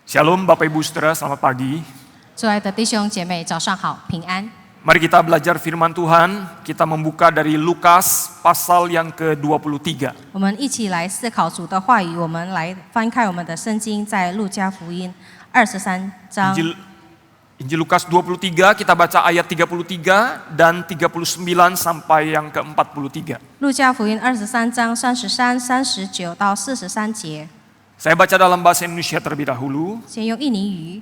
Shalom Bapak Ibu Saudara, selamat pagi. 亲爱的弟兄姐妹，早上好，平安。 Mari kita belajar firman Tuhan. Kita membuka dari Lukas pasal yang ke-23. 我们一起来思考主的话语。我们来翻开我们的圣经，在路加福音23章。 Injil Lukas 23, kita baca ayat 33 dan 39 sampai yang ke-43. 路加福音23章33、39到43节。 Saya baca dalam bahasa Indonesia terlebih dahulu. 先用印尼语。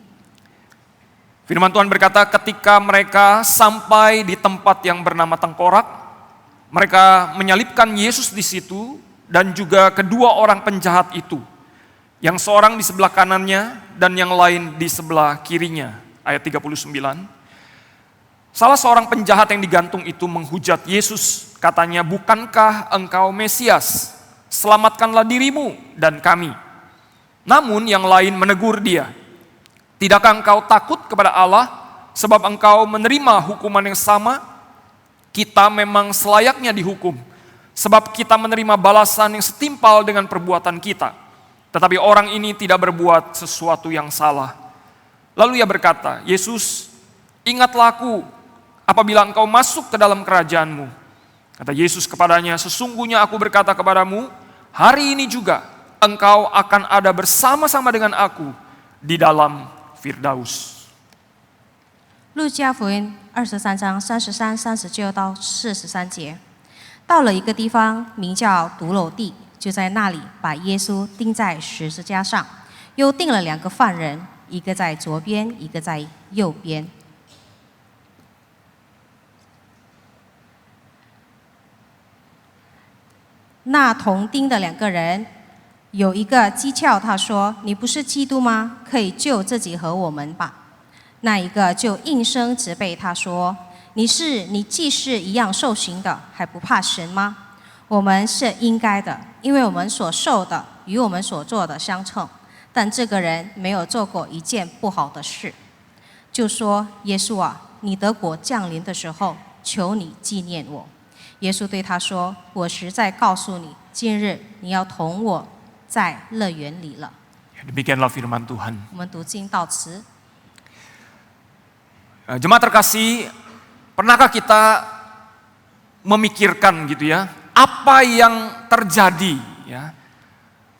Firman Tuhan berkata, ketika mereka sampai di tempat yang bernama Tengkorak, mereka menyalibkan Yesus di situ dan juga kedua orang penjahat itu, yang seorang di sebelah kanannya dan yang lain di sebelah kirinya. Ayat 39. Salah seorang penjahat yang digantung itu menghujat Yesus, katanya, "Bukankah engkau Mesias? Selamatkanlah dirimu dan kami." Namun yang lain menegur dia, "Tidakkah engkau takut kepada Allah, sebab engkau menerima hukuman yang sama? Kita memang selayaknya dihukum, sebab kita menerima balasan yang setimpal dengan perbuatan kita. Tetapi orang ini tidak berbuat sesuatu yang salah." Lalu ia berkata, "Yesus, ingatlah aku apabila engkau masuk ke dalam kerajaanmu." Kata Yesus kepadanya, "Sesungguhnya aku berkata kepadamu, hari ini juga engkau akan ada bersama-sama dengan aku di dalam Firdaus." 路加福音23章33、39到43节。到了一个地方，名叫独楼地，就在那里把耶稣钉在十字架上，又钉了2个犯人，一个在左边，一个在右边。那同钉的2个人，有一个讥诮他说：“你不是基督吗？可以救自己和我们吧。”那一个就应声责备他说：“你既是一样受刑的，还不怕神吗？我们是应该的，因为我们所受的与我们所做的相称。但这个人没有做过一件不好的事。”就说：“耶稣啊，你得国降临的时候，求你纪念我。”耶稣对他说：“我实在告诉你，今日你要同我在乐园里了。” Demikianlah firman Tuhan. 我们读经到此。 Jemaat terkasih, pernahkah kita memikirkan gitu ya, apa yang terjadi ya?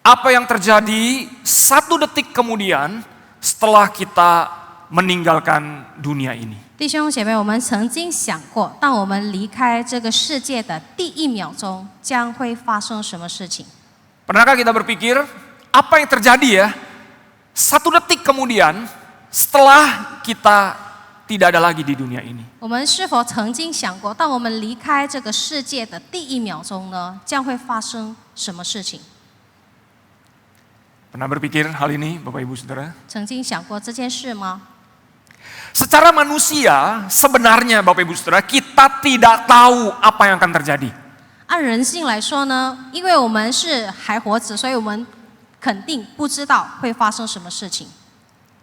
Apa yang terjadi 1 detik kemudian setelah kita meninggalkan dunia ini? 弟兄姐妹，我们曾经想过，当我们离开这个世界的第1秒钟，将会发生什么事情？ Pernahkah kita berpikir, apa yang terjadi ya 1 detik kemudian setelah kita tidak ada lagi di dunia ini? 我们是否曾经想过，当我们离开这个世界的第1秒钟呢，将会发生什么事情？ Pernah berpikir hal ini, Bapak Ibu Saudara? 曾经想过这件事吗？ Secara manusia, sebenarnya Bapak Ibu Saudara, kita tidak tahu apa yang akan terjadi. 按人性来说呢，因为我们是还活着，所以我们肯定不知道会发生什么事情。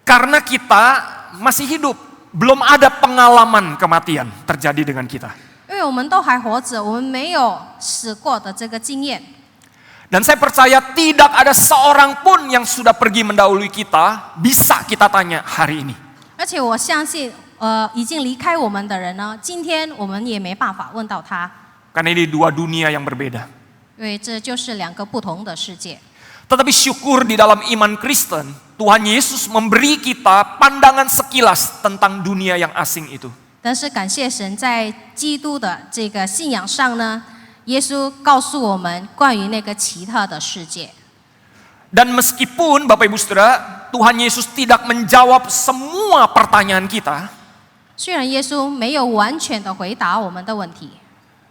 Karena kita masih hidup, belum ada pengalaman kematian terjadi dengan kita. 因为我们都还活着，我们没有死过的这个经验。 Dan saya percaya tidak ada seorang pun yang sudah pergi mendahului kita, bisa kita tanya hari ini. 而且我相信，已经离开我们的人呢，今天我们也没办法问到他， Karena ini 2 dunia yang berbeda. 因为这就是2个不同的世界。 Tetapi syukur di dalam iman Kristen, Tuhan Yesus memberi kita pandangan sekilas tentang dunia yang asing itu. 但是感谢神，在基督的这个信仰上呢，耶稣告诉我们关于那个奇特的世界。 Dan meskipun Bapak Ibu Saudara, Tuhan Yesus tidak menjawab semua pertanyaan kita, 虽然耶稣没有完全的回答我们的问题，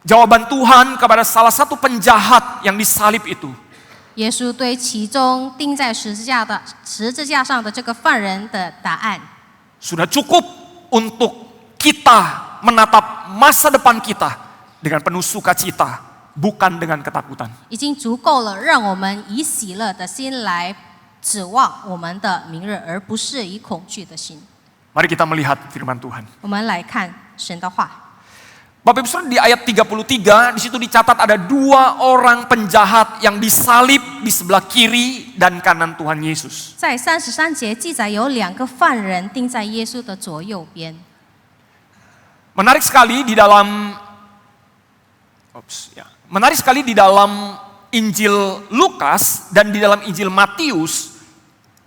jawaban Tuhan kepada salah satu penjahat yang disalib itu 耶稣对其中钉在十字架上的这个犯人的答案， sudah cukup untuk kita menatap masa depan kita dengan penuh sukacita, bukan dengan ketakutan. 已经足够了，让我们以喜乐的心来指望我们的明日，而不是以恐惧的心。 Mari kita melihat firman Tuhan. 我们来看神的话。Bapak Ibu Saudara, di ayat 33 di situ dicatat ada 2 orang penjahat yang disalib di sebelah kiri dan kanan Tuhan Yesus. 在33节记载有2个犯人钉在耶稣的左右边。 Menarik sekali di dalam menarik sekali di dalam Injil Lukas dan di dalam Injil Matius,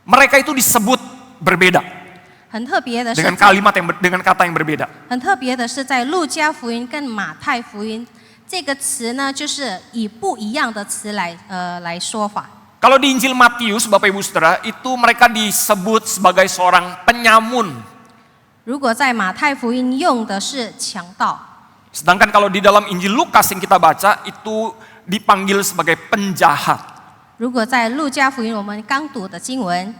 mereka itu disebut berbeda. 很特别的是， Dengan kalimat dengan kata yang berbeda. 很特别的是，在路加福音跟马太福音，这个词呢，就是以不一样的词来说法。 Kalau di Injil Matius, Bapak Ibu Saudara, itu mereka disebut sebagai seorang penyamun. 如果在马太福音用的是强盗， Sedangkan kalau di dalam Injil Lukas yang kita baca, itu dipanggil sebagai penjahat. 如果在路加福音我们刚读的经文，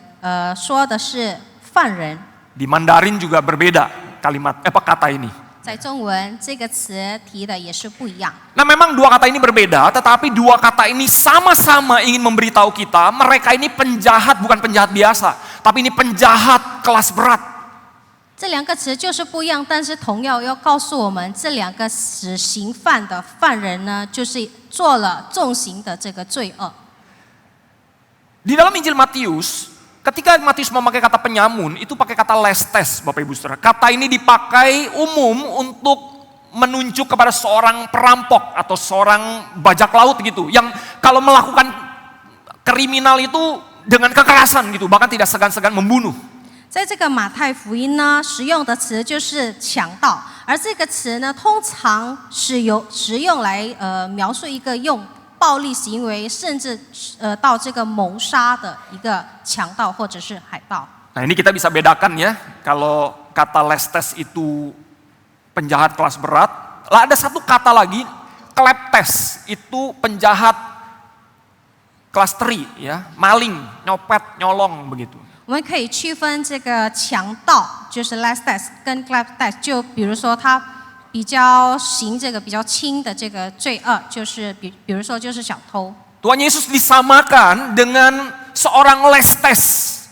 说的是犯人。 Di Mandarin juga berbeda kata ini. 在中文这个词提的也是不一样。 Nah, memang 2 kata ini berbeda, tetapi 2 kata ini sama-sama ingin memberitahu kita, mereka ini penjahat, bukan penjahat biasa, tapi ini penjahat kelas berat. 这2个词就是不一样，但是同样要告诉我们，这2个死刑犯的犯人呢，就是做了重刑的这个罪恶。 Di dalam Injil Matius, ketika Matius memakai kata penyamun, itu pakai kata lestes, Bapak Ibu Saudara. Kata ini dipakai umum untuk menunjuk kepada seorang perampok atau seorang bajak laut gitu, yang kalau melakukan kriminal itu dengan kekerasan gitu, bahkan tidak segan-segan membunuh. 在这个马太福音呢，使用的词就是强盗，而这个词呢，通常使用来描述一个用暴力行为，甚至到这个谋杀的一个强盗或者是海盗。 Nah, ini kita bisa bedakan ya, kalau kata lestes itu penjahat kelas berat, lah ada satu kata lagi, kleptes, itu penjahat kelas teri ya, maling, nyopet, nyolong begitu. 我们可以区分这个强盗就是 lestes 跟 kleptes， 就比如说他比较行这个比较轻的这个罪恶，就是比如说就是小偷。 Tuhan Yesus disamakan dengan seorang lestes,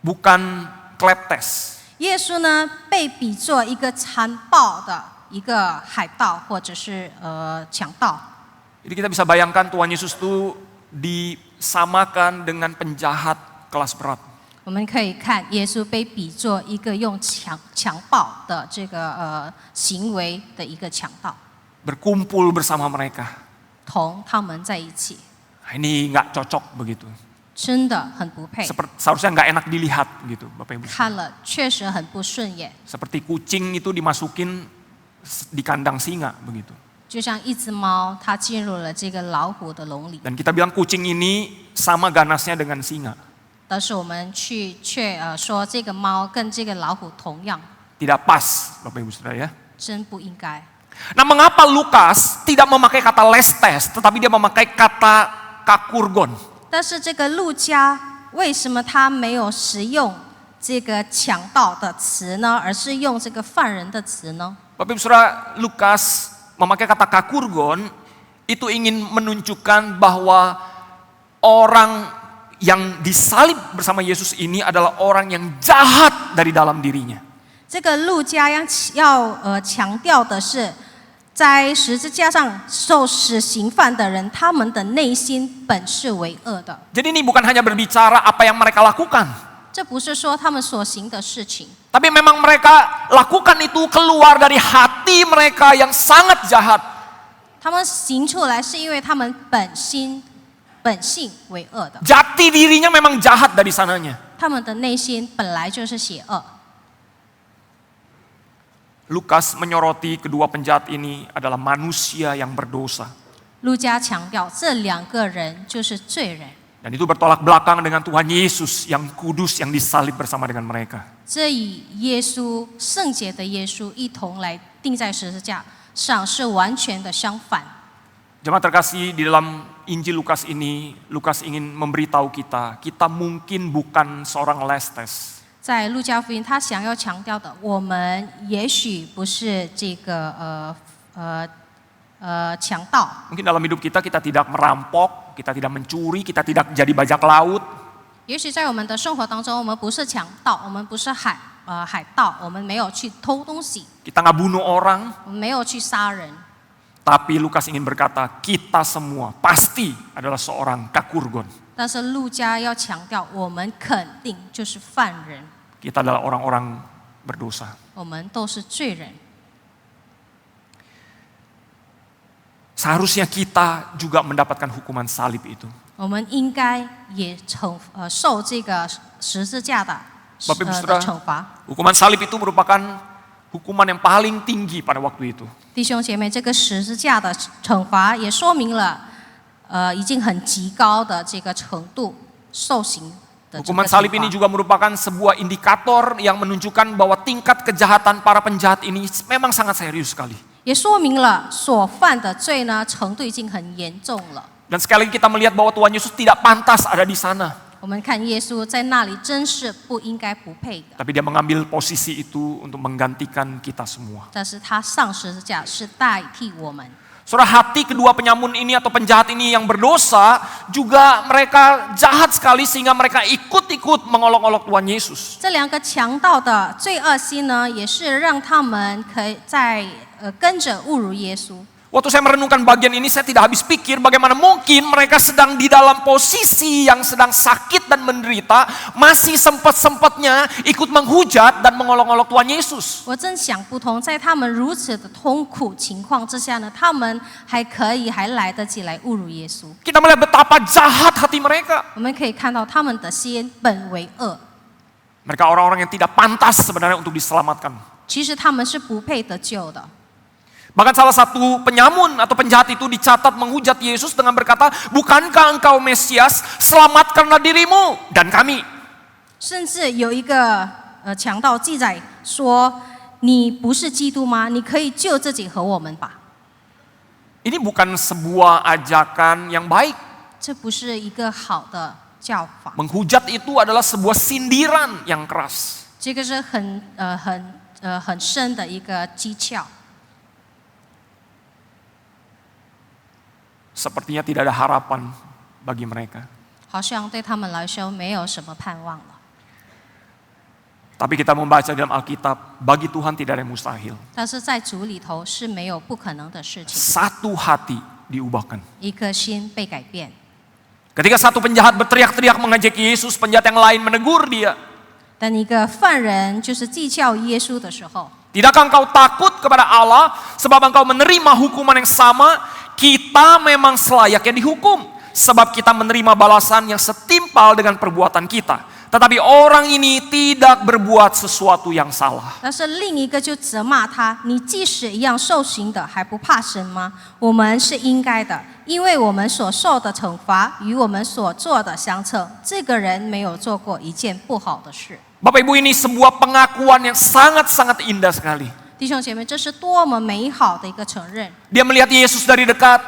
bukan kleptes. 耶稣呢被比作一个残暴的一个海盗或者是强盗。 Jadi kita bisa bayangkan Tuhan Yesus itu disamakan dengan penjahat kelas berat. 我们可以看耶稣被比作一个用强暴的这个行为的一个强盗， Berkumpul bersama mereka. 同他们在一起， Ini nggak cocok begitu. 真的很不配。 Seharusnya nggak enak dilihat gitu, Bapak Ibu. 看了确实很不顺眼， Seperti kucing itu dimasukin di kandang singa begitu. 就像一只猫，它进入了这个老虎的笼里。 Dan kita bilang kucing ini sama ganasnya dengan singa. 但是我们却说这个猫跟这个老虎同样， Tidak pas, Bapak Ibu Saudara ya. 真不应该。 Nah, mengapa Lukas tidak memakai kata lestes, tetapi dia memakai kata kakurgon? 但是这个路加为什么他没有使用这个强盗的词呢，而是用这个犯人的词呢？ Bapak Ibu Saudara, Lukas memakai kata kakurgon itu ingin menunjukkan bahwa orang yang disalib bersama Yesus ini adalah orang yang jahat dari dalam dirinya. 这个路加要强调的是，在十字架上受死刑犯的人，他们的内心本是为恶的。 Jadi ini bukan hanya berbicara apa yang mereka lakukan, 这不是说他们所行的事情， tapi memang mereka lakukan itu keluar dari hati mereka yang sangat jahat. 他们行出来是因为他们本性为恶的， Jati dirinya memang jahat dari sananya. 他们的内心本来就是邪恶。 Lukas menyoroti kedua penjahat ini adalah manusia yang berdosa. 路加强调，这2个人就是罪人， Dan itu bertolak belakang dengan Tuhan Yesus yang kudus yang disalib bersama dengan mereka. 这与耶稣圣洁的耶稣一同来钉在十字架上是完全的相反。 Jemaat terkasih, di dalam Injil Lukas ini, Lukas ingin memberitahu kita mungkin bukan seorang lestes. 在路加福音，他想要强调的，我们也许不是这个强盗。 Mungkin dalam hidup kita tidak merampok, kita tidak mencuri, kita tidak jadi bajak laut. 也许在我们的生活当中，我们不是强盗，我们不是海盗，我们没有去偷东西， kita nggak bunuh orang. 我们没有去杀人。 Tapi Lukas ingin berkata, kita semua pasti adalah seorang kakurgon. 但是路加要强调，我们肯定就是犯人， Kita adalah orang-orang berdosa. 我们都是罪人。 Seharusnya kita juga mendapatkan hukuman salib itu. 我们应该也受这个十字架的 Bapak Ibu 的 Saudara, 惩罚。 hukuman salib itu merupakan hukuman yang paling tinggi pada waktu itu. 弟兄姐妹，这个十字架的惩罚也说明了，已经很极高的这个程度受刑的这个 Hukuman 惩 salib ini 罚。 juga merupakan sebuah indikator yang menunjukkan bahwa tingkat kejahatan para penjahat ini memang sangat serius sekali. 也说明了所犯的罪呢程度已经很严重了。 Dan sekali lagi kita melihat bahwa Tuhan Yesus tidak pantas ada di sana. 我们看耶稣在那里真是不应该不配的， Tapi dia mengambil posisi itu untuk menggantikan kita semua. 但是他上十字架是代替我们。 Saudara, hati kedua penyamun ini atau penjahat ini yang berdosa juga mereka jahat sekali sehingga mereka ikut-ikut mengolok-olok Tuhan Yesus. 这两个强盗的罪恶心呢，也是让他们可以跟着侮辱耶稣。 Waktu saya merenungkan bagian ini, saya tidak habis pikir bagaimana mungkin mereka sedang di dalam posisi yang sedang sakit dan menderita, masih sempat-sempatnya ikut menghujat dan mengolok-olok Tuhan Yesus. 我真想不通，在他们如此的痛苦情况之下呢，他们还来得及来侮辱耶稣。 Kita melihat betapa jahat hati mereka. 我们可以看到他们的心本为恶， Mereka orang-orang yang tidak pantas sebenarnya untuk diselamatkan. 其实他们是不配得救的。 Bahkan salah satu penyamun atau penjahat itu dicatat menghujat Yesus dengan berkata, bukankah engkau Mesias, selamatkanlah dirimu dan kami. 甚至有一个强盗记载说：“你不是基督吗？你可以救自己和我们吧。” Ini bukan sebuah ajakan yang baik. 这不是一个好的教法， Menghujat itu adalah sebuah sindiran yang keras. 这个是很深的一个讥诮。 Sepertinya tidak ada harapan bagi mereka. 好像对他们来说没有什么盼望了。 Tapi kita membaca dalam Alkitab, bagi Tuhan tidak ada yang mustahil. 但是在主里头是没有不可能的事情， Satu hati diubahkan. 一颗心被改变。 Ketika satu penjahat berteriak-teriak mengejek Yesus, penjahat yang lain menegur dia. 当一个犯人就是讥诮耶稣的时候， Tidakkah engkau takut kepada Allah sebab engkau menerima hukuman yang sama? Kita memang selayaknya dihukum sebab kita menerima balasan yang setimpal dengan perbuatan kita. Tetapi orang ini tidak berbuat sesuatu yang salah. 但是另一个就责骂他：“你即使一样受刑的，还不怕神吗？我们是应该的，因为我们所受的惩罚与我们所做的相称。这个人没有做过一件不好的事。” Bapak Ibu, ini sebuah pengakuan yang sangat-sangat indah sekali. 弟兄姐妹，这是多么美好的一个承认！ Dia melihat Yesus dari dekat,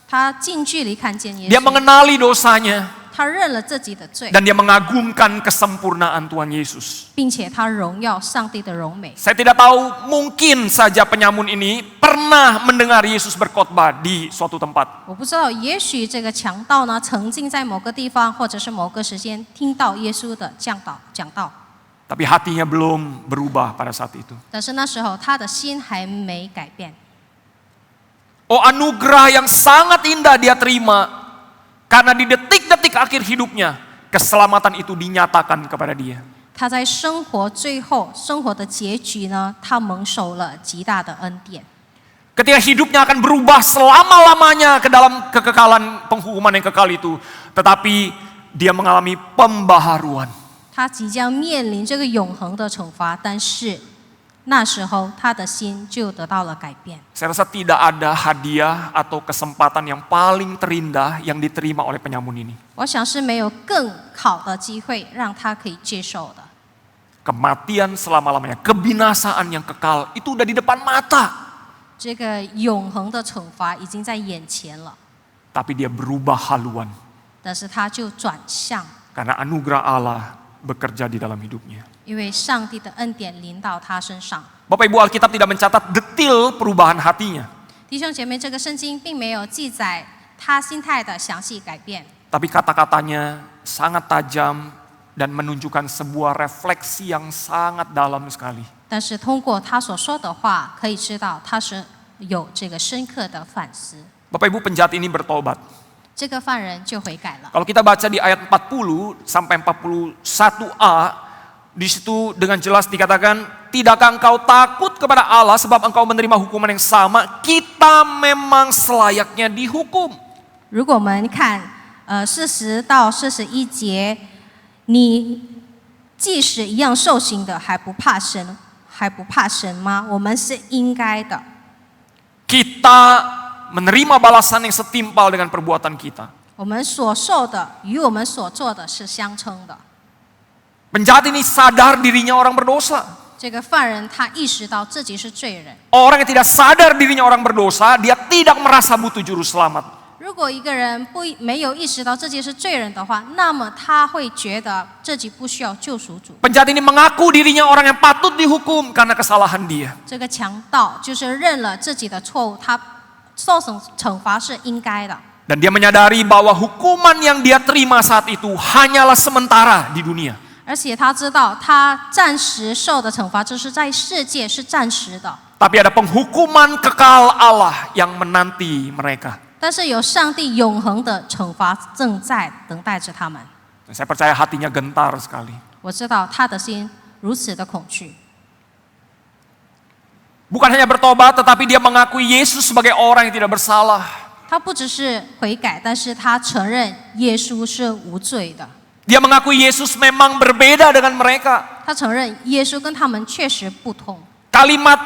他近距离看见耶 dia 稣， mengenali dosanya, 他认了自己的罪， dan dia mengagumkan kesempurnaan Tuhan Yesus. 并且他荣耀上帝的荣美。 Saya tidak tahu, mungkin saja penyamun ini pernah mendengar Yesus berkhotbah di suatu tempat. 我不知道，也许这个强盗呢，曾经在某个地方或者是某个时间听到耶稣的讲道， Tapi hatinya belum berubah pada saat itu. 但是那时候他的心还没改变。 Oh, anugerah yang sangat indah dia terima. Karena di detik-detik akhir hidupnya, keselamatan itu dinyatakan kepada dia. 他在生活最后生活的结局呢，他蒙受了极大的恩典。 Ketika hidupnya akan berubah selama-lamanya ke dalam kekekalan penghukuman yang kekal itu. Tetapi dia mengalami pembaharuan. 他即将面临这个永恒的惩罚，但是那时候他的心就得到了改变。 Saya rasa tidak ada hadiah atau kesempatan yang paling terindah yang diterima oleh penyamun ini. 我想是没有更好的机会让他可以接受的。 Kematian selama-lamanya, kebinasaan yang kekal, itu udah di depan mata. 这个永恒的惩罚已经在眼前了， Tapi dia berubah haluan. 但是他就转向， Karena anugerah Allah bekerja di dalam hidupnya. 因为上帝的恩典临到他身上。 Bapak Ibu, Alkitab tidak mencatat detil perubahan hatinya. 弟兄姐妹，这个圣经并没有记载他心态的详细改变， Tapi kata-katanya sangat tajam dan menunjukkan sebuah refleksi yang sangat dalam sekali. 但是通过他所说的话，可以知道他是有这个深刻的反思。 Bapak Ibu, penjahat ini bertobat. 这个犯人就悔改了。 Kalau kita baca di ayat 40 sampai 41a, di situ dengan jelas dikatakan, tidakkah engkau takut kepada Allah sebab engkau menerima hukuman yang sama? Kita memang selayaknya dihukum. 如果我们看40到41节，你即使一样受刑的，还不怕神吗？我们是应该的。 Kita menerima balasan yang setimpal dengan perbuatan kita. 我们所受的与我们所做的是相称的。 Penjahat ini sadar dirinya orang berdosa. 这个犯人他意识到自己是罪人。 Orang yang tidak sadar dirinya orang berdosa, dia tidak merasa butuh juru selamat. 如果一个人没有意识到自己是罪人的话，那么他会觉得自己不需要救赎主。 Penjahat ini mengaku dirinya orang yang patut dihukum karena kesalahan dia. 这个强盗就是认了自己的错误，他受惩罚是应该的。 Dan dia menyadari bahwa hukuman yang dia terima saat itu hanyalah sementara di dunia. 而且他知道，他暂时受的惩罚，这是在世界是暂时的。 Tapi ada penghukuman kekal Allah yang menanti mereka. 但是有上帝永恒的惩罚正在等待着他们。 Saya percaya hatinya gentar sekali. 我知道他的心如此的恐惧。 Bukan hanya bertobat, tetapi dia mengakui Yesus sebagai orang yang tidak bersalah. 他不只是悔改，但是他承认耶稣是无罪的。 Dia mengakui Yesus memang berbeda dengan mereka. 他承认耶稣跟他们确实不同。 Kalimat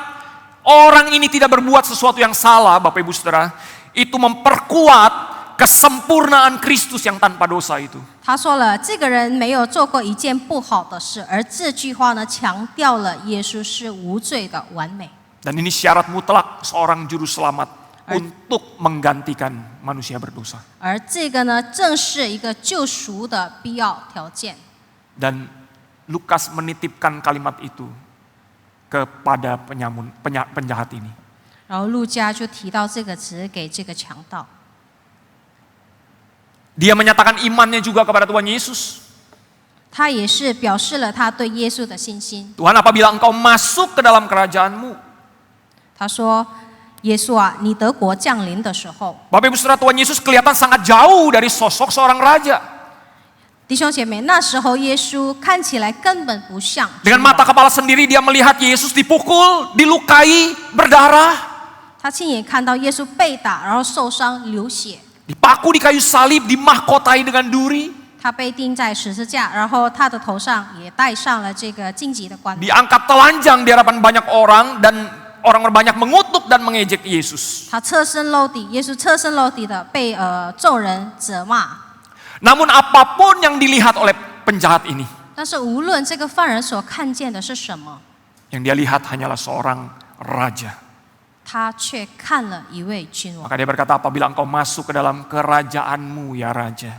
orang ini tidak berbuat sesuatu yang salah, Bapak Ibu Saudara, itu memperkuat kesempurnaan Kristus yang tanpa dosa itu. 他说了，这个人没有做过一件不好的事，而这句话呢，强调了耶稣是无罪的完美。 Dan ini syarat mutlak seorang juru selamat untuk menggantikan manusia berdosa. 而这个呢，正是一个救赎的必要条件。 Dan Lukas menitipkan kalimat itu kepada penjahat ini. 然后路加就提到这个词给这个强盗。 Dia menyatakan imannya juga kepada Tuhan Yesus. 他也是表示了他对耶稣的信心。 Tuhan, apabila engkau masuk ke dalam kerajaan-Mu. 他说：“耶稣啊，你得国降临的时候， Bapak Ibu Saudara, Tuhan Yesus kelihatan sangat jauh dari sosok seorang raja. 弟兄姐妹，那时候耶稣看起来根本不像君 Dengan 王 mata kepala sendiri dia melihat Yesus dipukul, dilukai, berdarah, 他亲眼看到耶稣被打，然后受伤流血， dipaku di kayu salib, dimahkotai dengan duri, 他被钉在十字架，然后他的头上也戴上了这个荆棘的冠冕。 diangkat telanjang di hadapan banyak orang dan orang banyak mengutuk dan mengejek Yesus. 他侧身露地，耶稣侧身露地的被众人责骂。 Namun apapun yang dilihat oleh penjahat ini, 但是无论这个犯人所看见的是什么， yang dia lihat hanyalah seorang raja. 他却看了一位君王， Maka dia berkata, apabila engkau masuk ke dalam kerajaan-Mu ya raja.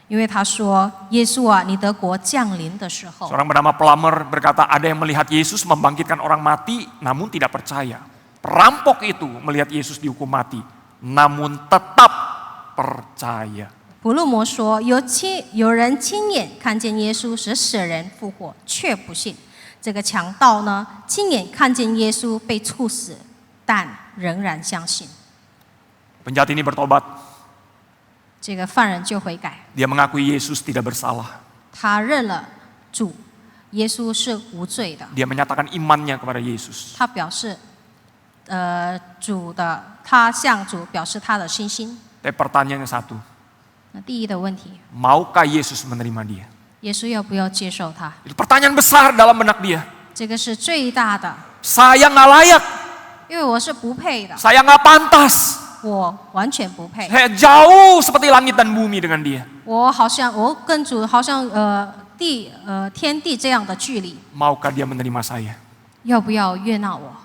因为他说：“耶稣啊，你得国降临的时候。” Seorang bernama Plummer berkata, ada yang melihat Yesus membangkitkan orang mati namun tidak percaya. Perampok itu melihat Yesus dihukum mati namun tetap percaya. 普鲁摩说：“有人亲眼看见耶稣使死人复活，却不信。这个强盗呢，亲眼看见耶稣被处死，但仍然相信。 Penjahat ini bertobat. 这个犯人就悔改， Dia mengakui Yesus tidak bersalah. 他认了主，耶稣是无罪的。 Dia menyatakan imannya kepada Yesus. 他表示，他向主表示他的信心。 Tapi pertanyaannya satu, 那第一的问题， maukah Yesus menerima dia? 耶稣要不要接受他？ Itu pertanyaan besar dalam benak dia. 这个是最大的， Saya nggak layak, 因为我是不配的， saya nggak pantas. 我完全不配。 Saya jauh seperti langit dan bumi dengan dia. 我跟主好像天地这样的距离， Maukah dia menerima saya? 要不要悦纳我？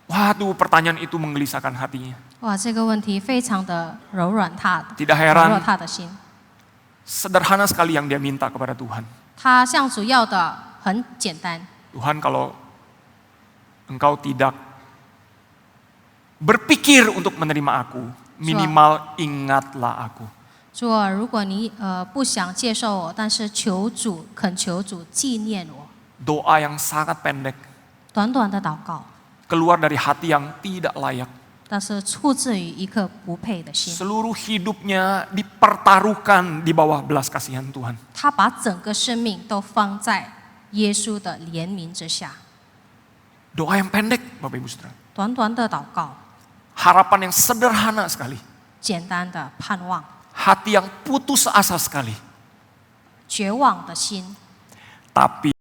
Waduh, pertanyaan itu menggelisahkan hatinya. 哇，这个问题非常的柔软Tidak 柔 heran, 弱他的心。 sederhana sekali yang dia minta kepada Tuhan. 他向主要的很简单， Tuhan, kalau Engkau tidak berpikir untuk menerima aku, minimal ingatlah aku. 主啊，如果你不想接受我，但是恳求主纪念我。 Doa yang sangat pendek, 短短的祷告， keluar dari hati yang tidak layak. 但是出自于一颗不配的心。 Seluruh hidupnya dipertaruhkan di bawah belas kasihan Tuhan. 他把整个生命都放在耶稣的怜悯之下。 Doa yang pendek, Bapak Ibu Saudara. 短短的祷告， Harapan yang sederhana sekali. 简单的盼望， Hati yang putus asa sekali. 绝望的心， Tapi